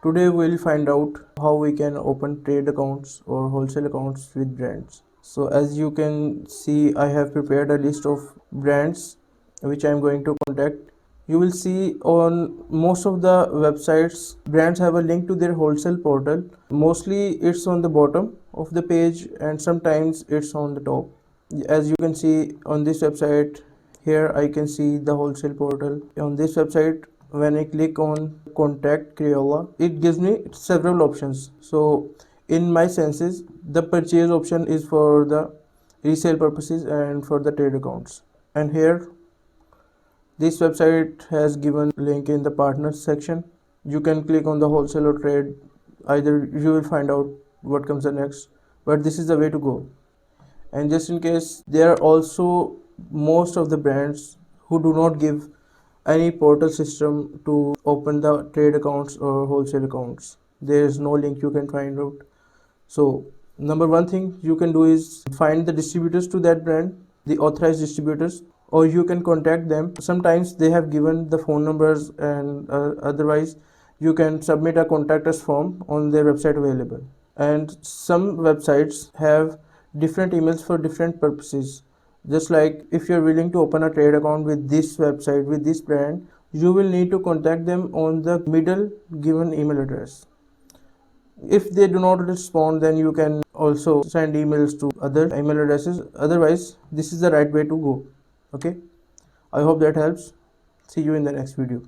Today we'll find out how we can open trade accounts or wholesale accounts with brands. So as you can see, I have prepared a list of brands which I'm going to contact. You will see on most of the websites, brands have a link to their wholesale portal. Mostly it's on the bottom of the page and sometimes it's on the top. As you can see on this website, here I can see the wholesale portal. On this website, when I click on contact Crayola, it gives me several options. So in my senses, the purchase option is for the resale purposes and for the trade accounts. And here this website has given link in the partners section. You can click on the wholesale or trade. Either you will find out what comes the next, but this is the way to go. And just in case, there are also most of the brands who do not give any portal system to open the trade accounts or wholesale accounts. There is no link you can find out. So number one thing you can do is find the distributors to that brand, the authorized distributors, or you can contact them. Sometimes they have given the phone numbers, and otherwise you can submit a contact us form on their website available. And some websites have different emails for different purposes. Just like if you're willing to open a trade account with this website, with this brand, you will need to contact them on the middle given email address. If they do not respond, then you can also send emails to other email addresses. Otherwise, this is the right way to go. Okay, I hope that helps. See you in the next video.